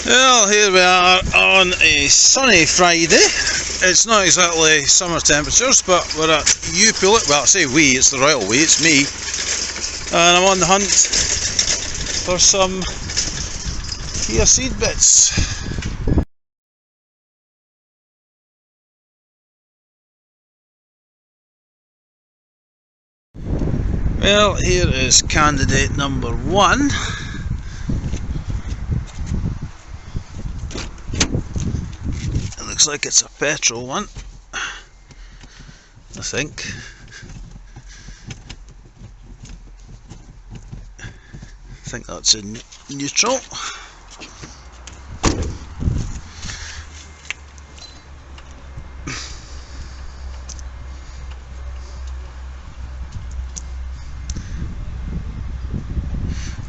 Well, here we are on a sunny Friday. It's not exactly summer temperatures, but we're at Upullet. Well, I say we, it's the royal we, it's me. And I'm on the hunt for some here seed bits. Well, here is candidate number 1. Looks like it's a petrol one, I think. I think that's in neutral.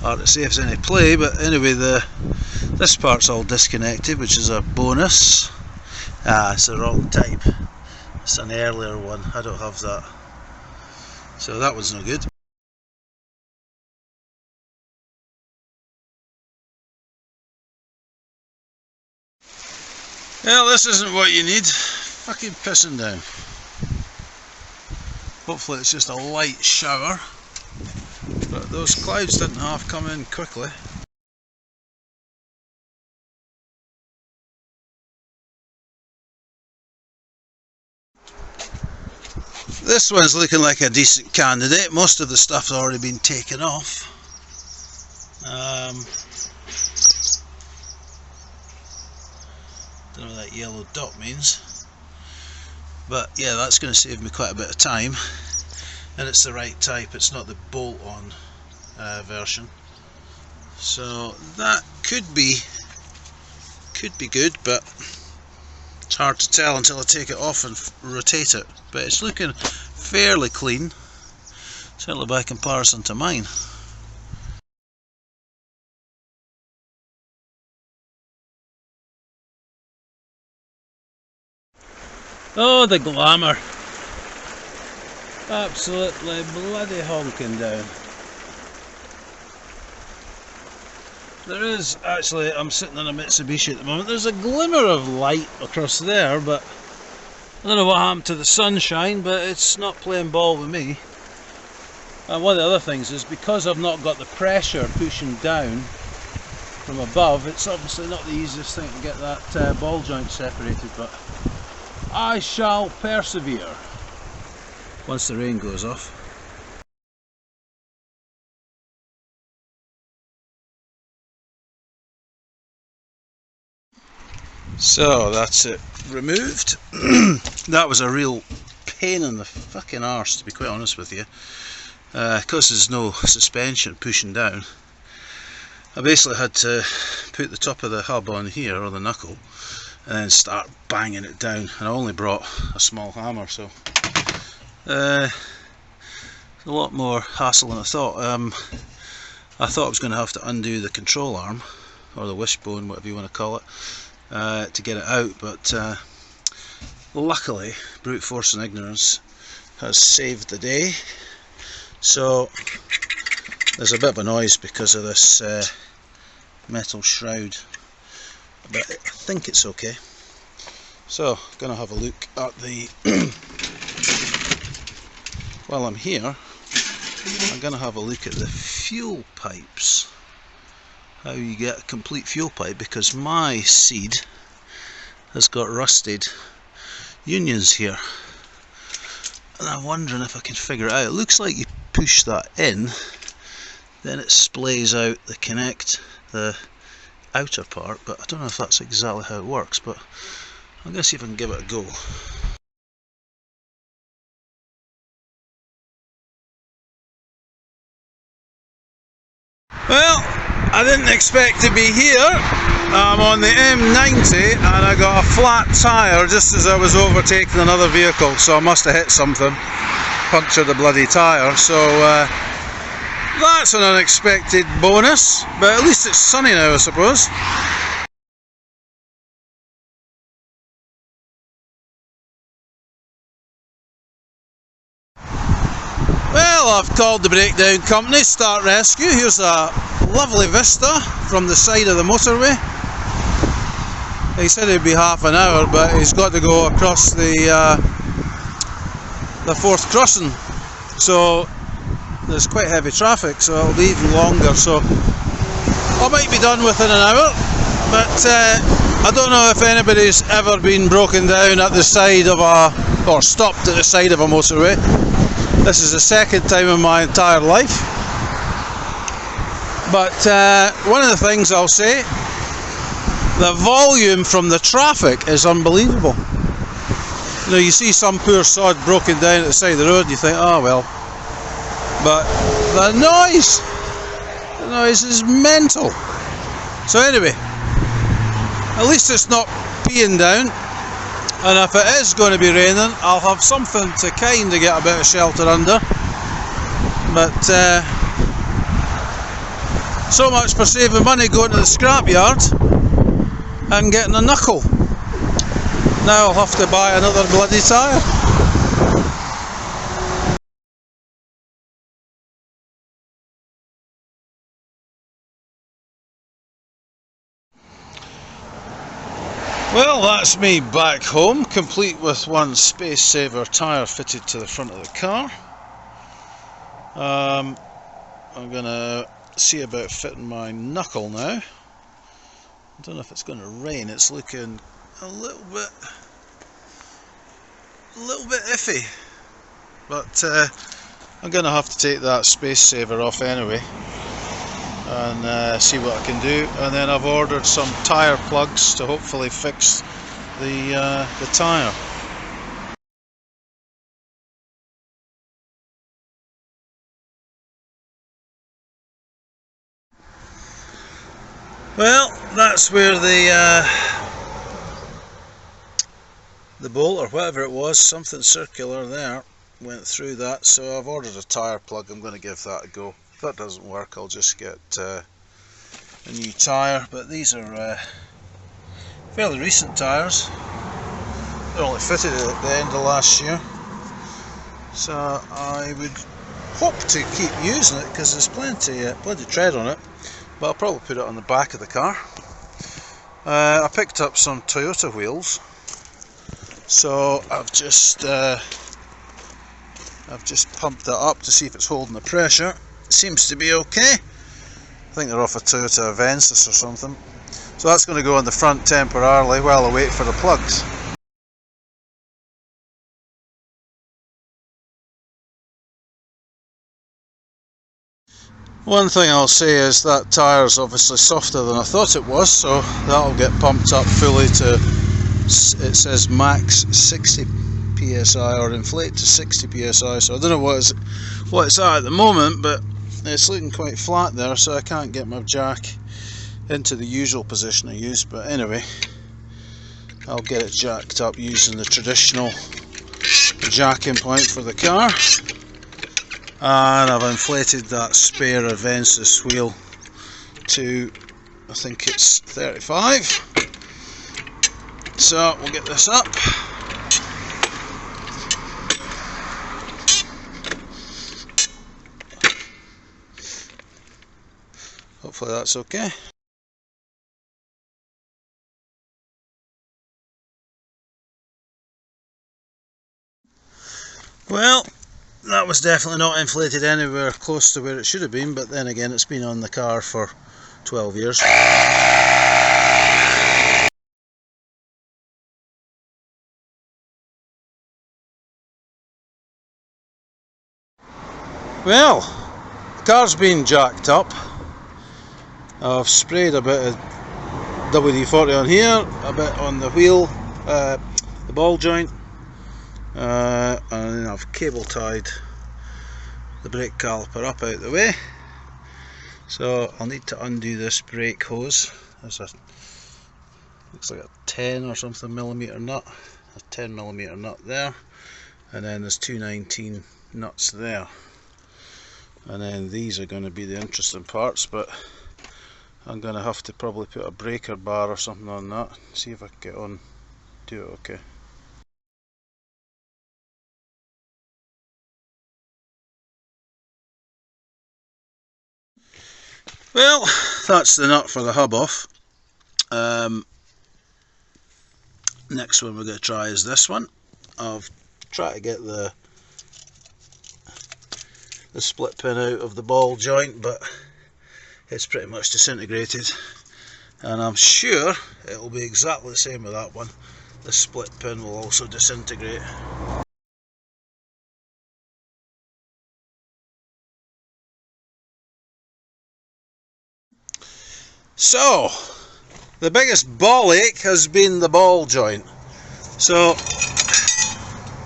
Hard to say if there's any play, but anyway, this part's all disconnected, which is a bonus. It's the wrong type. It's an earlier one. I don't have that. So that one's no good. Well, this isn't what you need. Fucking pissing down. Hopefully it's just a light shower. But those clouds didn't half come in quickly. This one's looking like a decent candidate. Most of the stuff's already been taken off. Don't know what that yellow dot means, but yeah, that's going to save me quite a bit of time, and it's the right type. It's not the bolt-on version, so that could be good, but it's hard to tell until I take it off and rotate it. But it's looking fairly clean, certainly by comparison to mine. Oh, the glamour! Absolutely bloody honking down. There is actually, I'm sitting on a Mitsubishi at the moment, there's a glimmer of light across there, but I don't know what happened to the sunshine, but it's not playing ball with me. And one of the other things is, because I've not got the pressure pushing down from above, it's obviously not the easiest thing to get that ball joint separated, but I shall persevere once the rain goes off. So that's it removed. That was a real pain in the fucking arse, to be quite honest with you, because there's no suspension pushing down. I basically had to put the top of the hub on here, or the knuckle, and then start banging it down, and I only brought a small hammer, so a lot more hassle than I thought. I thought I was going to have to undo the control arm, or the wishbone, whatever you want to call it, to get it out, but luckily brute force and ignorance has saved the day. So there's a bit of a noise because of this metal shroud, but I think it's okay. So gonna have a look at the while I'm here, I'm gonna have a look at the fuel pipes. How you get a complete fuel pipe, because my Ceed has got rusted unions here, and I'm wondering if I can figure it out. It looks like you push that in, then it splays out the outer part, but I don't know if that's exactly how it works, but I'm going to see if I can give it a go. Well, I didn't expect to be here. I'm on the M90 and I got a flat tyre just as I was overtaking another vehicle, so I must have hit something, punctured the bloody tyre, so that's an unexpected bonus, but at least it's sunny now, I suppose. Well, I've called the breakdown company, Start Rescue. Here's a lovely vista from the side of the motorway. He said it'd be half an hour, but he's got to go across the fourth crossing, so there's quite heavy traffic, so it'll be even longer. So I might be done within an hour, but I don't know if anybody's ever been broken down at the side of or stopped at the side of a motorway. This is the second time in my entire life. But one of the things I'll say, the volume from the traffic is unbelievable. You know, you see some poor sod broken down at the side of the road and you think, oh well. But the noise is mental. So anyway, at least it's not peeing down, and if it is going to be raining, I'll have something to kind of get a bit of shelter under. But so much for saving money going to the scrapyard and getting a knuckle. Now I'll have to buy another bloody tyre. Well, that's me back home, complete with one space saver tyre fitted to the front of the car. I'm going to see about fitting my knuckle now. I don't know if it's going to rain. It's looking a little bit iffy, but I'm going to have to take that space saver off anyway and see what I can do. And then I've ordered some tyre plugs to hopefully fix the tyre. Well, that's where the bolt or whatever it was, something circular there, went through that. So I've ordered a tyre plug. I'm going to give that a go. If that doesn't work, I'll just get a new tyre. But these are fairly recent tyres. They're only fitted at the end of last year, so I would hope to keep using it because there's plenty tread on it. But I'll probably put it on the back of the car. I picked up some Toyota wheels, so I've just pumped that up to see if it's holding the pressure. It seems to be okay. I think they're off a Toyota Avensis or something. So that's going to go on the front temporarily while I wait for the plugs. One thing I'll say is that tyre's obviously softer than I thought it was, so that'll get pumped up fully to, it says max 60 psi or inflate to 60 psi, so I don't know what it's at the moment, but it's looking quite flat there, so I can't get my jack into the usual position I use. But anyway, I'll get it jacked up using the traditional jacking point for the car. And I've inflated that spare Avensis wheel to, I think it's 35. So we'll get this up. Hopefully that's okay. Well, that was definitely not inflated anywhere close to where it should have been, but then again, it's been on the car for 12 years. Well, the car's been jacked up. I've sprayed a bit of WD-40 on here, a bit on the wheel, the ball joint. And then I've cable tied the brake caliper up out the way, so I'll need to undo this brake hose. There's looks like a 10 or something millimeter nut, a 10 millimeter nut there, and then there's 219 nuts there, and then these are going to be the interesting parts, but I'm going to have to probably put a breaker bar or something on that, see if I can get on, do it okay. Well, that's the nut for the hub off. Next one we're going to try is this one. I've tried to get the split pin out of the ball joint, but it's pretty much disintegrated, and I'm sure it will be exactly the same with that one. The split pin will also disintegrate. So the biggest ball ache has been the ball joint. So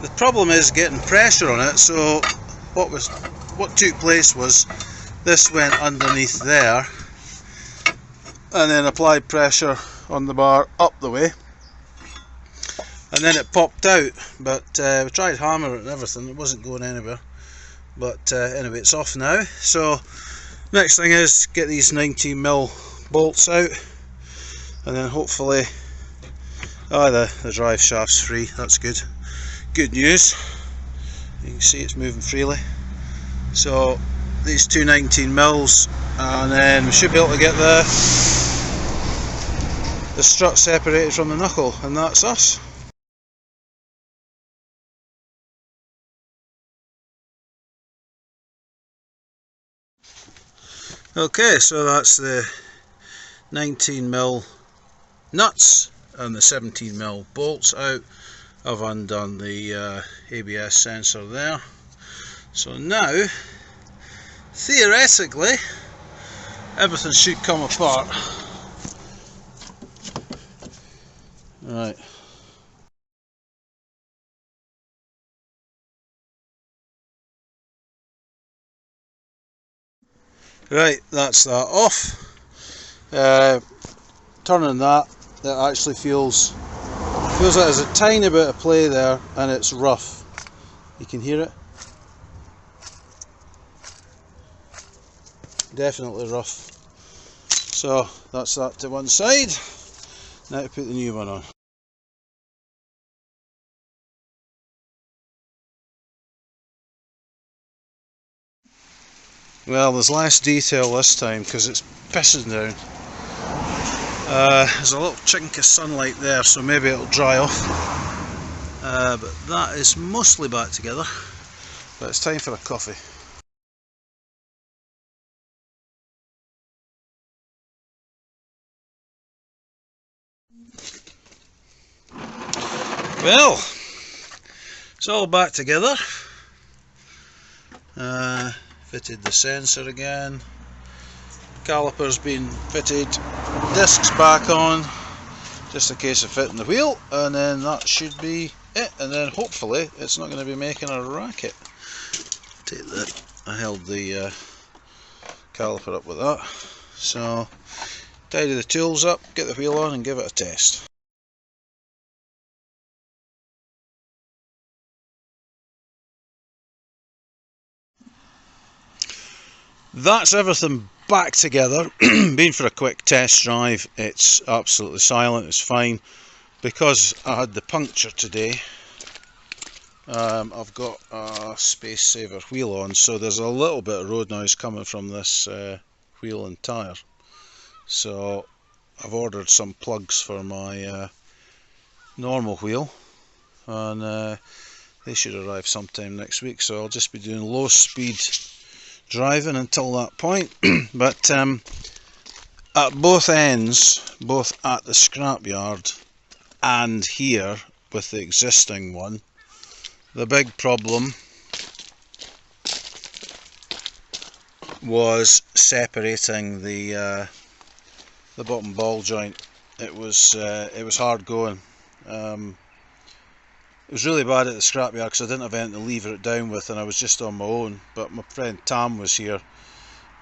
the problem is getting pressure on it. So what took place was this went underneath there and then applied pressure on the bar up the way, and then it popped out. But we tried hammering it and everything, it wasn't going anywhere. But anyway, it's off now. So next thing is get these 19mm bolts out, and then hopefully the drive shaft's free. That's good. Good news. You can see it's moving freely. So these two 19mm, and then we should be able to get the strut separated from the knuckle, and that's us. Okay, so that's the 19mm nuts and the 17mm bolts out. I've undone the ABS sensor there. So now, theoretically, everything should come apart. Right. Right, that's that off. Turning that, it actually feels like there's a tiny bit of play there, and it's rough. You can hear it. Definitely rough. So that's that to one side. Now to put the new one on. Well, there's less detail this time because it's pissing down. There's a little chink of sunlight there, so maybe it'll dry off. But that is mostly back together. But it's time for a coffee. Well, it's all back together. Fitted the sensor again. Caliper's been fitted. Discs back on. Just a case of fitting the wheel, and then that should be it. And then hopefully it's not going to be making a racket. Take that. I held the caliper up with that. So tidy the tools up, get the wheel on, and give it a test. That's everything back together. Been for a quick test drive. It's absolutely silent, it's fine. Because I had the puncture today, I've got a space saver wheel on, so there's a little bit of road noise coming from this wheel and tyre. So I've ordered some plugs for my normal wheel, and they should arrive sometime next week. So I'll just be doing low speed driving until that point. But at both ends, both at the scrapyard and here with the existing one, the big problem was separating the bottom ball joint. It was hard going. It was really bad at the scrapyard because I didn't have anything to lever it down with, and I was just on my own. But my friend Tam was here,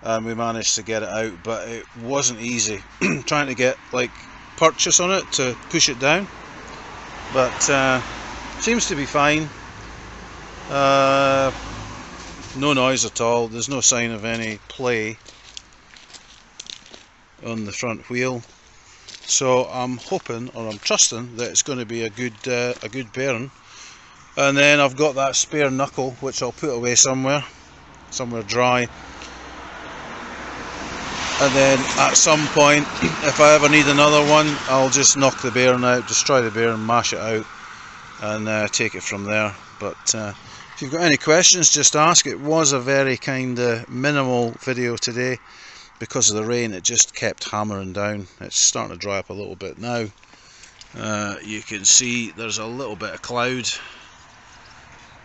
and we managed to get it out. But it wasn't easy trying to get like purchase on it to push it down. But seems to be fine. No noise at all. There's no sign of any play on the front wheel. So I'm hoping, or I'm trusting, that it's going to be a good bearing. And then I've got that spare knuckle, which I'll put away somewhere dry. and then at some point, if I ever need another one, I'll just knock the bearing out, destroy the bearing, mash it out, and take it from there. But if you've got any questions, just ask. It was a very kind of minimal video today because of the rain. It just kept hammering down. It's starting to dry up a little bit now. You can see there's a little bit of cloud.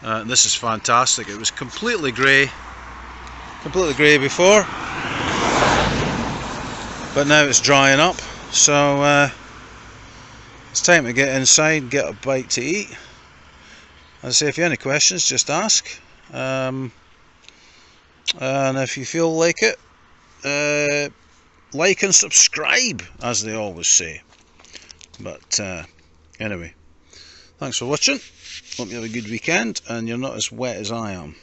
And this is fantastic. It was completely grey before, but now it's drying up. So it's time to get inside, get a bite to eat. As I say, if you have any questions, just ask. And if you feel like it, like and subscribe, as they always say. But anyway, thanks for watching. Hope you have a good weekend and you're not as wet as I am.